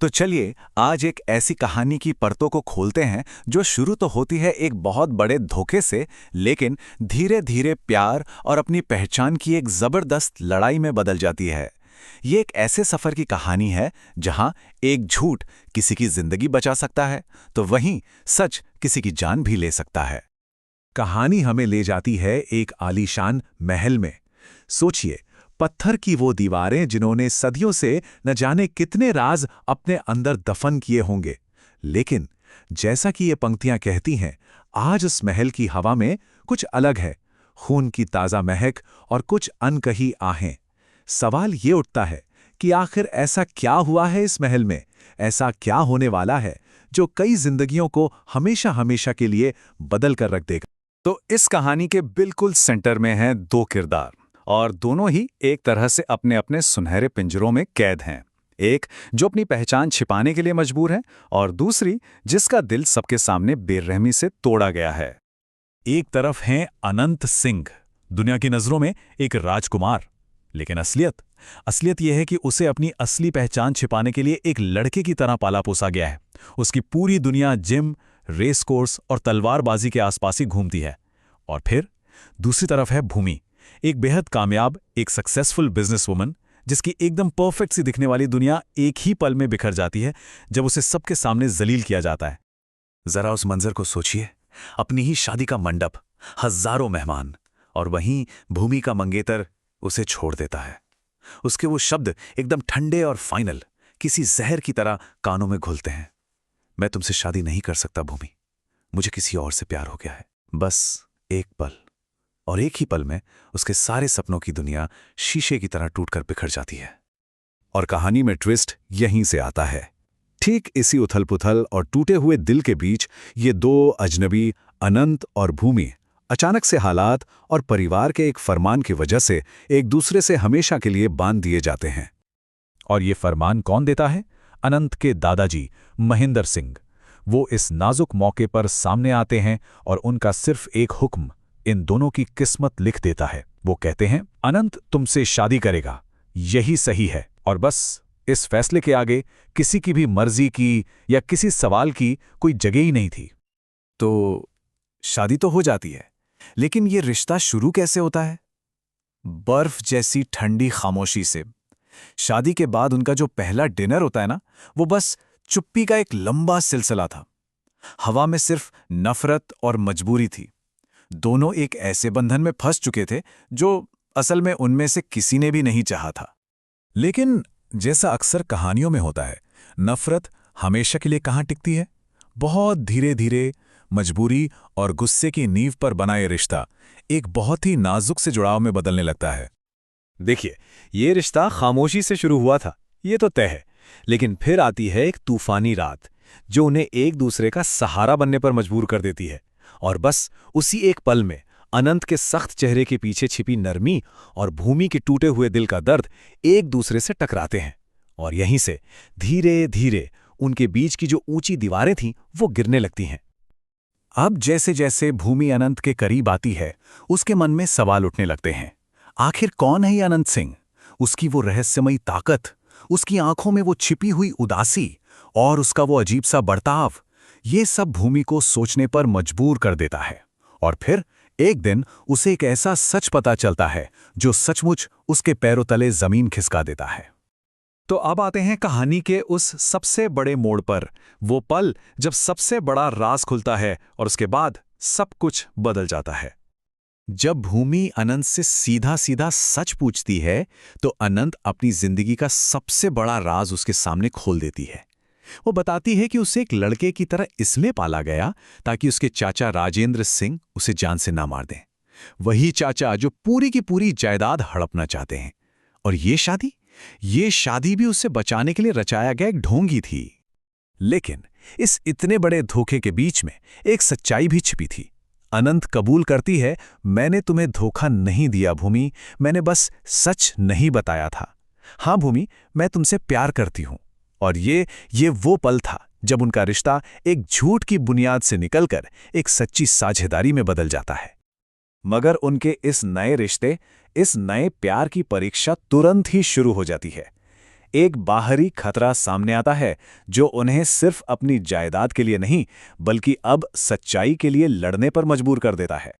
तो चलिए आज एक ऐसी कहानी की परतों को खोलते हैं जो शुरू तो होती है एक बहुत बड़े धोखे से, लेकिन धीरे धीरे प्यार और अपनी पहचान की एक जबरदस्त लड़ाई में बदल जाती है। ये एक ऐसे सफर की कहानी है जहां एक झूठ किसी की जिंदगी बचा सकता है तो वहीं सच किसी की जान भी ले सकता है। कहानी हमें ले जाती है एक आलीशान महल में। सोचिए, पत्थर की वो दीवारें जिन्होंने सदियों से न जाने कितने राज अपने अंदर दफन किए होंगे। लेकिन जैसा कि ये पंक्तियां कहती हैं, आज उस महल की हवा में कुछ अलग है, खून की ताज़ा महक और कुछ अनकही आहें। सवाल ये उठता है कि आखिर ऐसा क्या हुआ है इस महल में, ऐसा क्या होने वाला है जो कई जिंदगियों को हमेशा हमेशा के लिए बदल कर रख देगा। तो इस कहानी के बिल्कुल सेंटर में हैं दो किरदार, और दोनों ही एक तरह से अपने अपने सुनहरे पिंजरों में कैद हैं। एक जो अपनी पहचान छिपाने के लिए मजबूर है और दूसरी जिसका दिल सबके सामने बेरहमी से तोड़ा गया है। एक तरफ हैं अनंत सिंह, दुनिया की नजरों में एक राजकुमार, लेकिन असलियत यह है कि उसे अपनी असली पहचान छिपाने के लिए एक लड़के की तरह पाला पोसा गया है। उसकी पूरी दुनिया जिम, रेस कोर्स और तलवारबाजी के आसपास ही घूमती है। और फिर दूसरी तरफ है भूमि, एक बेहद कामयाब, एक सक्सेसफुल बिजनेसवुमन जिसकी एकदम परफेक्ट सी दिखने वाली दुनिया एक ही पल में बिखर जाती है जब उसे सबके सामने जलील किया जाता है। जरा उस मंजर को सोचिए, अपनी ही शादी का मंडप, हजारों मेहमान, और वहीं भूमि का मंगेतर उसे छोड़ देता है। उसके वो शब्द एकदम ठंडे और फाइनल, किसी जहर की तरह कानों में घुलते हैं। मैं तुमसे शादी नहीं कर सकता भूमि, मुझे किसी और से प्यार हो गया है। बस एक पल, और एक ही पल में उसके सारे सपनों की दुनिया शीशे की तरह टूटकर बिखर जाती है। और कहानी में ट्विस्ट यहीं से आता है। ठीक इसी उथल-पुथल और टूटे हुए दिल के बीच ये दो अजनबी, अनंत और भूमि, अचानक से हालात और परिवार के एक फरमान की वजह से एक दूसरे से हमेशा के लिए बांध दिए जाते हैं। और ये फरमान कौन देता है? अनंत के दादाजी महेंद्र सिंह। वो इस नाजुक मौके पर सामने आते हैं और उनका सिर्फ एक हुक्म इन दोनों की किस्मत लिख देता है। वो कहते हैं, अनंत तुमसे शादी करेगा, यही सही है। और बस इस फैसले के आगे किसी की भी मर्जी की या किसी सवाल की कोई जगह ही नहीं थी। तो शादी तो हो जाती है, लेकिन ये रिश्ता शुरू कैसे होता है? बर्फ जैसी ठंडी खामोशी से। शादी के बाद उनका जो पहला डिनर होता है ना, वो बस चुप्पी का एक लंबा सिलसिला था। हवा में सिर्फ नफरत और मजबूरी थी। दोनों एक ऐसे बंधन में फंस चुके थे जो असल में उनमें से किसी ने भी नहीं चाहा था। लेकिन जैसा अक्सर कहानियों में होता है, नफरत हमेशा के लिए कहाँ टिकती है? बहुत धीरे धीरे मजबूरी और गुस्से की नींव पर बना ये रिश्ता एक बहुत ही नाजुक से जुड़ाव में बदलने लगता है। देखिए, ये रिश्ता खामोशी से शुरू हुआ था, ये तो तय है। लेकिन फिर आती है एक तूफानी रात जो उन्हें एक दूसरे का सहारा बनने पर मजबूर कर देती है। और बस उसी एक पल में अनंत के सख्त चेहरे के पीछे छिपी नरमी और भूमि के टूटे हुए दिल का दर्द एक दूसरे से टकराते हैं। और यहीं से धीरे धीरे उनके बीच की जो ऊंची दीवारें थीं वो गिरने लगती हैं। अब जैसे जैसे भूमि अनंत के करीब आती है, उसके मन में सवाल उठने लगते हैं। आखिर कौन है ये अनंत सिंह? उसकी वो रहस्यमयी ताकत, उसकी आंखों में वो छिपी हुई उदासी और उसका वो अजीब सा बर्ताव, ये सब भूमि को सोचने पर मजबूर कर देता है। और फिर एक दिन उसे एक ऐसा सच पता चलता है जो सचमुच उसके पैरों तले जमीन खिसका देता है। तो अब आते हैं कहानी के उस सबसे बड़े मोड़ पर, वो पल जब सबसे बड़ा राज खुलता है और उसके बाद सब कुछ बदल जाता है। जब भूमि अनंत से सीधा सीधा सच पूछती है तो अनंत अपनी जिंदगी का सबसे बड़ा राज उसके सामने खोल देती है। वो बताती है कि उसे एक लड़के की तरह इसलिए पाला गया ताकि उसके चाचा राजेंद्र सिंह उसे जान से ना मार दें। वही चाचा जो पूरी की पूरी जायदाद हड़पना चाहते हैं। और ये शादी भी उसे बचाने के लिए रचाया गया एक ढोंगी थी। लेकिन इस इतने बड़े धोखे के बीच में एक सच्चाई भी छिपी थी। अनंत कबूल करती है, मैंने तुम्हें धोखा नहीं दिया भूमि, मैंने बस सच नहीं बताया था। हाँ भूमि, मैं तुमसे प्यार करती हूं। और ये वो पल था जब उनका रिश्ता एक झूठ की बुनियाद से निकलकर एक सच्ची साझेदारी में बदल जाता है। मगर उनके इस नए रिश्ते, इस नए प्यार की परीक्षा तुरंत ही शुरू हो जाती है। एक बाहरी खतरा सामने आता है जो उन्हें सिर्फ अपनी जायदाद के लिए नहीं बल्कि अब सच्चाई के लिए लड़ने पर मजबूर कर देता है।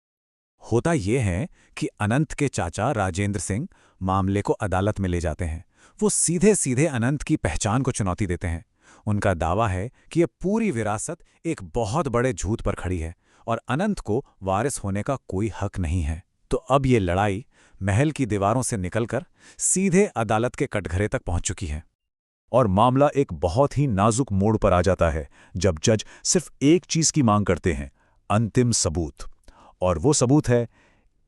होता यह है कि अनंत के चाचा राजेंद्र सिंह मामले को अदालत में ले जाते हैं। वो सीधे सीधे अनंत की पहचान को चुनौती देते हैं। उनका दावा है कि यह पूरी विरासत एक बहुत बड़े झूठ पर खड़ी है और अनंत को वारिस होने का कोई हक नहीं है। तो अब ये लड़ाई महल की दीवारों से निकलकर सीधे अदालत के कटघरे तक पहुंच चुकी है। और मामला एक बहुत ही नाजुक मोड़ पर आ जाता है जब जज सिर्फ एक चीज की मांग करते हैं, अंतिम सबूत। और वो सबूत है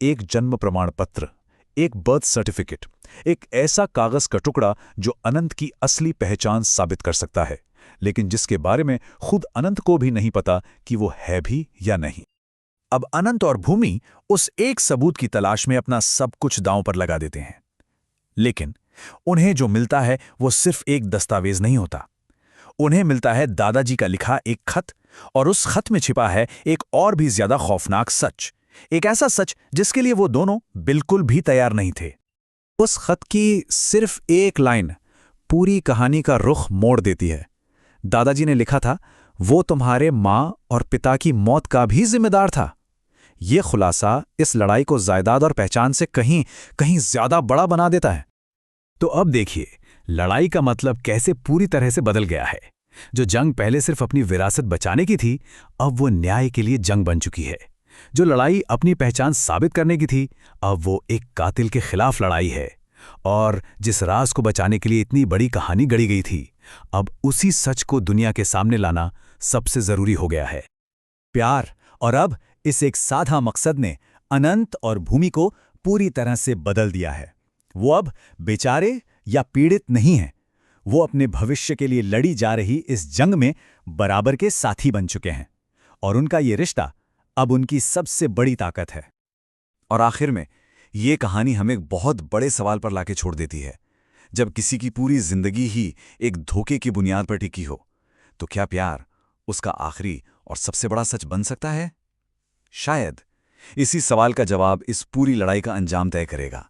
एक जन्म प्रमाण पत्र, एक बर्थ सर्टिफिकेट, एक ऐसा कागज का टुकड़ा जो अनंत की असली पहचान साबित कर सकता है, लेकिन जिसके बारे में खुद अनंत को भी नहीं पता कि वो है भी या नहीं। अब अनंत और भूमि उस एक सबूत की तलाश में अपना सब कुछ दांव पर लगा देते हैं। लेकिन उन्हें जो मिलता है वो सिर्फ एक दस्तावेज नहीं होता। उन्हें मिलता है दादाजी का लिखा एक खत, और उस खत में छिपा है एक और भी ज्यादा खौफनाक सच, एक ऐसा सच जिसके लिए वो दोनों बिल्कुल भी तैयार नहीं थे। उस खत की सिर्फ एक लाइन पूरी कहानी का रुख मोड़ देती है। दादाजी ने लिखा था, वो तुम्हारे माँ और पिता की मौत का भी जिम्मेदार था। ये खुलासा इस लड़ाई को जायदाद और पहचान से कहीं कहीं ज्यादा बड़ा बना देता है। तो अब देखिए, लड़ाई का मतलब कैसे पूरी तरह से बदल गया है। जो जंग पहले सिर्फ अपनी विरासत बचाने की थी, अब वो न्याय के लिए जंग बन चुकी है। जो लड़ाई अपनी पहचान साबित करने की थी, अब वो एक कातिल के खिलाफ लड़ाई है। और जिस राज को बचाने के लिए इतनी बड़ी कहानी गढ़ी गई थी, अब उसी सच को दुनिया के सामने लाना सबसे जरूरी हो गया है। प्यार। और अब इस एक साधा मकसद ने अनंत और भूमि को पूरी तरह से बदल दिया है। वो अब बेचारे या पीड़ित नहीं हैं। वो अपने भविष्य के लिए लड़ी जा रही इस जंग में बराबर के साथी बन चुके हैं, और उनका ये रिश्ता अब उनकी सबसे बड़ी ताकत है। और आखिर में ये कहानी हमें बहुत बड़े सवाल पर लाके छोड़ देती है। जब किसी की पूरी जिंदगी ही एक धोखे की बुनियाद पर टिकी हो, तो क्या प्यार उसका आखिरी और सबसे बड़ा सच बन सकता है? शायद इसी सवाल का जवाब इस पूरी लड़ाई का अंजाम तय करेगा।